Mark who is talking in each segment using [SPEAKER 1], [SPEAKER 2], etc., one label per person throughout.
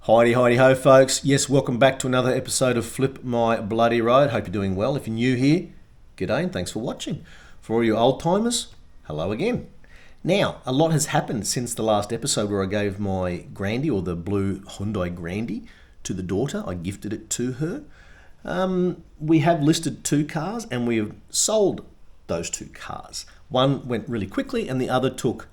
[SPEAKER 1] Heidi, ho, folks. Yes, welcome back to another episode of Flip My Bloody Road. Hope you're doing well. If you're new here, g'day and thanks for watching. For all you old timers, hello again. Now, a lot has happened since the last episode where I gave my Grandy, or the blue Hyundai Grandy, to the daughter. I gifted it to her. We have listed two cars and we have sold those two cars. One went really quickly and the other took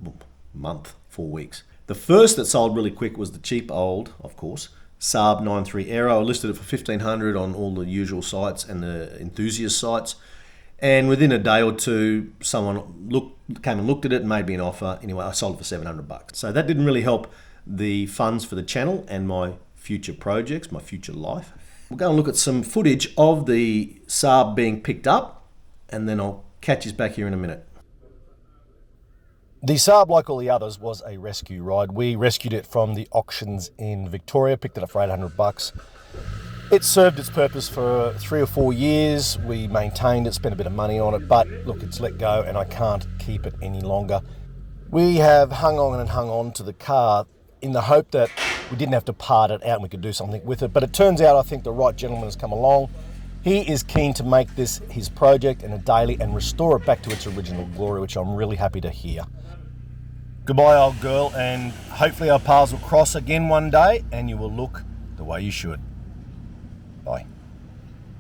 [SPEAKER 1] a month, 4 weeks. The first that sold really quick was the cheap old, of course, Saab 9.3 Aero. I listed it for $1,500 on all the usual sites and the enthusiast sites. And within a day or two, someone came and looked at it and made me an offer. Anyway, I sold it for $700. So that didn't really help the funds for the channel and my future projects, my future life. We'll go and look at some footage of the Saab being picked up, and then I'll catch you back here in a minute.
[SPEAKER 2] The Saab, like all the others, was a rescue ride. We rescued it from the auctions in Victoria, picked it up for $800. It served its purpose for 3 or 4 years. We maintained it, spent a bit of money on it, but look, it's let go and I can't keep it any longer. We have hung on to the car in the hope that we didn't have to part it out and we could do something with it. But it turns out I think the right gentleman has come along. He is keen to make this his project and a daily and restore it back to its original glory, which I'm really happy to hear. Goodbye, old girl, and hopefully our paths will cross again one day and you will look the way you should. Bye.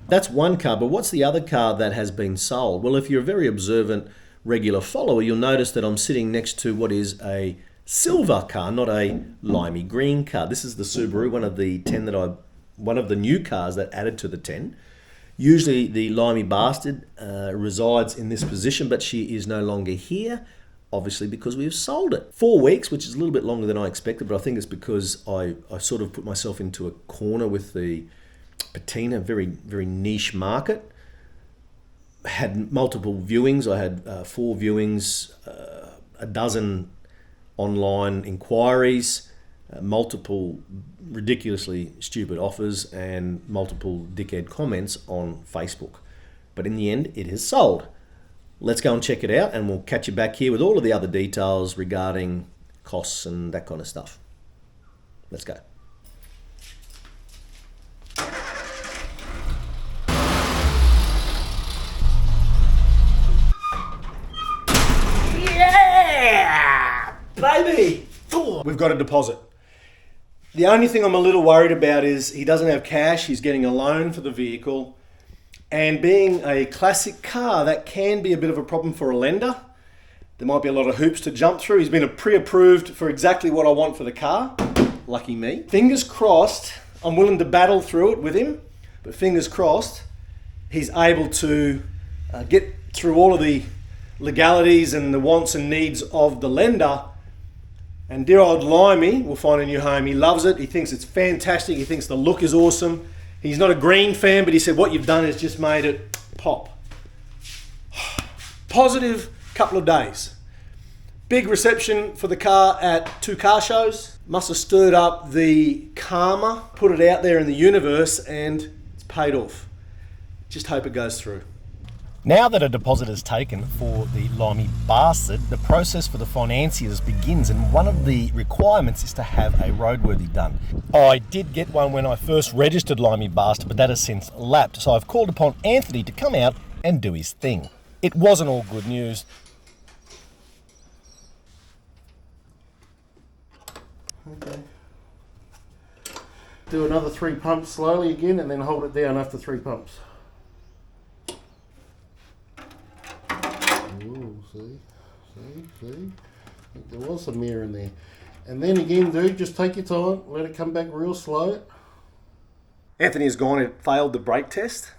[SPEAKER 1] That's one car, but what's the other car that has been sold? Well, if you're a very observant regular follower, you'll notice that I'm sitting next to what is a silver car, not a limey green car. This is the Subaru, one of the new cars that added to the 10. Usually the limey bastard resides in this position, but she is no longer here, obviously because we have sold it. 4 weeks, which is a little bit longer than I expected, but I think it's because I sort of put myself into a corner with the patina, very, very niche market. Had multiple viewings. I had 4 viewings, a dozen online inquiries, multiple ridiculously stupid offers, and multiple dickhead comments on Facebook. But in the end, it has sold. Let's go and check it out, and we'll catch you back here with all of the other details regarding costs and that kind of stuff. Let's go. Yeah, baby! We've got a deposit. The only thing I'm a little worried about is he doesn't have cash. He's getting a loan for the vehicle. And being a classic car, that can be a bit of a problem for a lender. There might be a lot of hoops to jump through. He's been pre-approved for exactly what I want for the car. Lucky me. Fingers crossed, I'm willing to battle through it with him, but fingers crossed, he's able to get through all of the legalities and the wants and needs of the lender. And dear old Limey will find a new home. He loves it. He thinks it's fantastic. He thinks the look is awesome. He's not a green fan, but he said what you've done is just made it pop. Positive couple of days. Big reception for the car at 2 car shows. Must have stirred up the karma, put it out there in the universe, and it's paid off. Just hope it goes through.
[SPEAKER 2] Now that a deposit is taken for the limey bastard, the process for the financiers begins, and one of the requirements is to have a roadworthy done. I did get one when I first registered limey bastard, but that has since lapsed, so I've called upon Anthony to come out and do his thing. It wasn't all good news.
[SPEAKER 3] Okay. Do another 3 pumps slowly again, and then hold it down after 3 pumps. Ooh, see? I think there was some mirror in there. And then again, dude, just take your time, let it come back real slow.
[SPEAKER 1] Anthony has gone and failed the brake test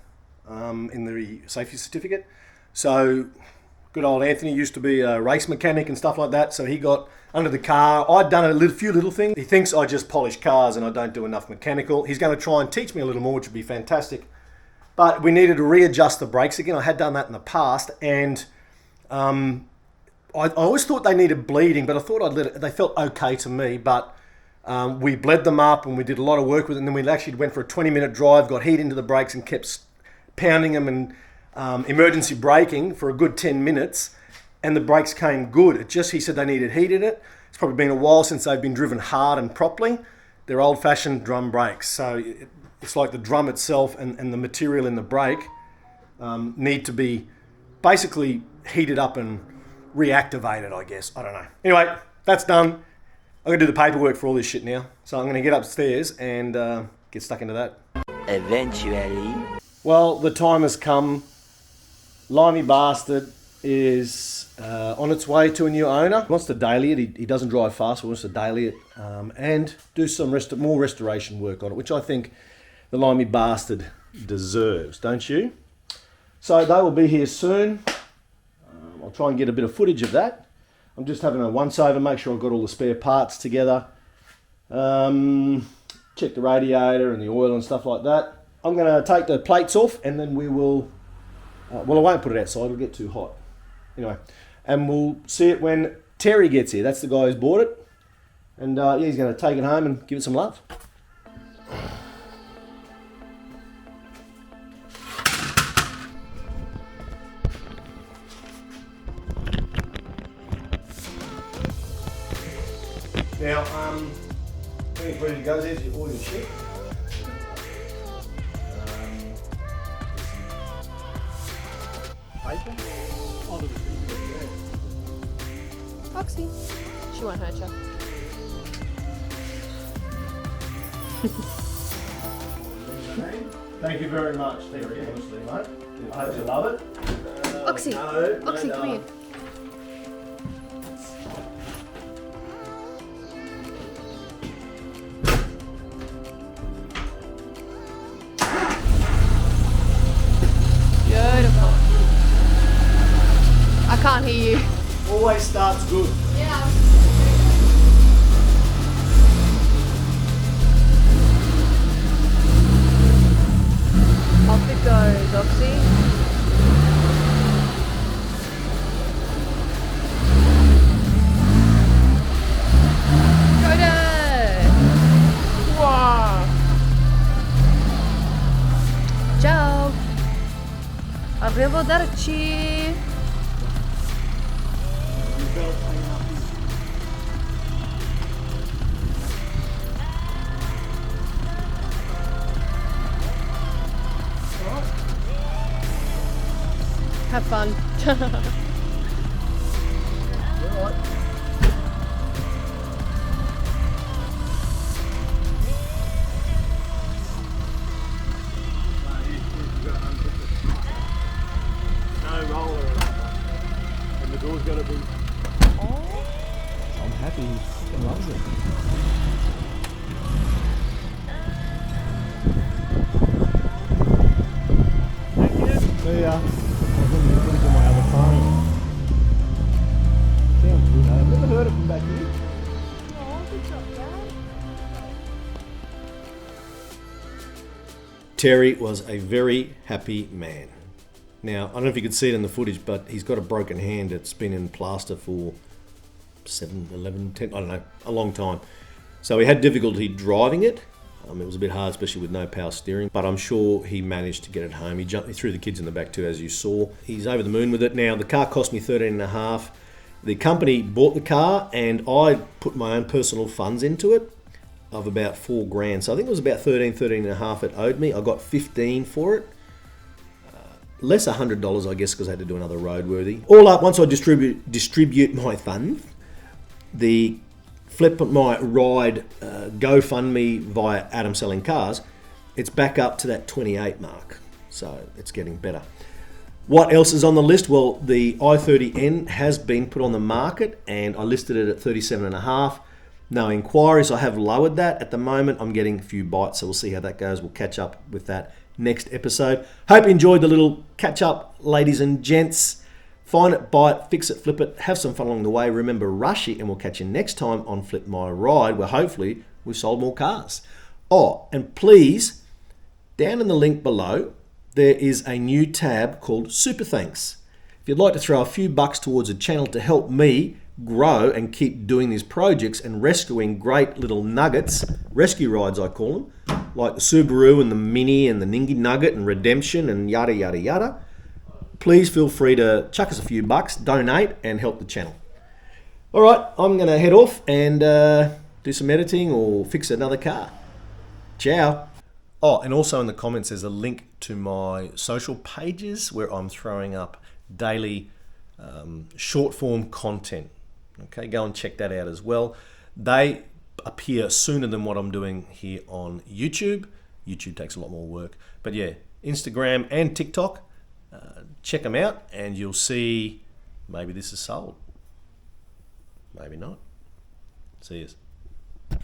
[SPEAKER 1] in the safety certificate. So good old Anthony used to be a race mechanic and stuff like that, so he got under the car. I'd done a few little things. He thinks I just polish cars and I don't do enough mechanical. He's going to try and teach me a little more, which would be fantastic. But we needed to readjust the brakes again. I had done that in the past, and I always thought they needed bleeding, but I thought they felt okay to me. But we bled them up and we did a lot of work with it, and then we actually went for a 20-minute drive, got heat into the brakes and kept pounding them and emergency braking for a good 10 minutes, and the brakes came good. He said they needed heat in it. It's probably been a while since they've been driven hard and properly,
[SPEAKER 2] They're old-fashioned drum brakes, so it's like the drum itself and the material in the brake need to be basically heated up and reactivated, I guess. I don't know. Anyway, that's done. I'm going to do the paperwork for all this shit now. So I'm going to get upstairs and get stuck into that.
[SPEAKER 4] Eventually.
[SPEAKER 2] Well, the time has come. Limey Bastard is on its way to a new owner. He wants to daily it. He doesn't drive fast, but wants to daily it and do some more restoration work on it, which I think the Limey Bastard deserves, don't you? So they will be here soon. I'll try and get a bit of footage of that. I'm just having a once-over, make sure I've got all the spare parts together. Check the radiator and the oil and stuff like that. I'm going to take the plates off and then we will... well, I won't put it outside, it'll get too hot. Anyway, and we'll see it when Terry gets here. That's the guy who's bought it. And yeah, he's going to take it home and give it some love. Now, when it's ready to go, there's all your shit.
[SPEAKER 5] Foxy. She won't hurt you.
[SPEAKER 2] Thank you very much, Terry, honestly, mate. I hope you love it.
[SPEAKER 5] Oxy.
[SPEAKER 2] No,
[SPEAKER 5] Oxy, come here. Beautiful. I can't hear you.
[SPEAKER 2] Always starts good.
[SPEAKER 5] Yeah. Off it goes, Oxy. Go there. Wow. Ciao. Arrivederci. Have fun.
[SPEAKER 2] No roller. And the door's got to be... I'm happy. He fucking loves it. See ya. I'm looking for my other phone. Sounds good, I've never heard it from back here.
[SPEAKER 5] Oh, good job, Dad.
[SPEAKER 1] Terry was a very happy man. Now, I don't know if you could see it in the footage, but he's got a broken hand. It's been in plaster for 7, 11, 10, I don't know, a long time. So he had difficulty driving it. It was a bit hard, especially with no power steering, but I'm sure he managed to get it home. He threw the kids in the back too, as you saw. He's over the moon with it. Now, the car cost me $13.5. The company bought the car and I put my own personal funds into it of about $4,000. So I think it was about 13.5 it owed me. I got 15 for it. Less $100, I guess, because I had to do another roadworthy. All up, once I distribute my funds, the Flip My Ride GoFundMe via Adam Selling Cars, it's back up to that 28 mark. So it's getting better. What else is on the list? Well, the i30N has been put on the market and I listed it at 37.5. No inquiries. I have lowered that. At the moment, I'm getting a few bites, so we'll see how that goes. We'll catch up with that next episode. Hope you enjoyed the little catch up, ladies and gents. Find it, buy it, fix it, flip it, have some fun along the way. Remember, rush it, and we'll catch you next time on Flip My Ride, where hopefully we've sold more cars. Oh, and please, down in the link below, there is a new tab called Super Thanks. If you'd like to throw a few bucks towards a channel to help me grow and keep doing these projects and rescuing great little nuggets, rescue rides I call them, like the Subaru and the Mini and the Ningy Nugget and Redemption and yada yada yada, please feel free to chuck us a few bucks, donate and help the channel. Alright, I'm going to head off and do do some editing or fix another car. Ciao. Oh, and also in the comments there's a link to my social pages where I'm throwing up daily short form content. Okay, go and check that out as well. They appear sooner than what I'm doing here on YouTube. YouTube takes a lot more work. But yeah, Instagram and TikTok, check them out and you'll see maybe this is sold. Maybe not. See you.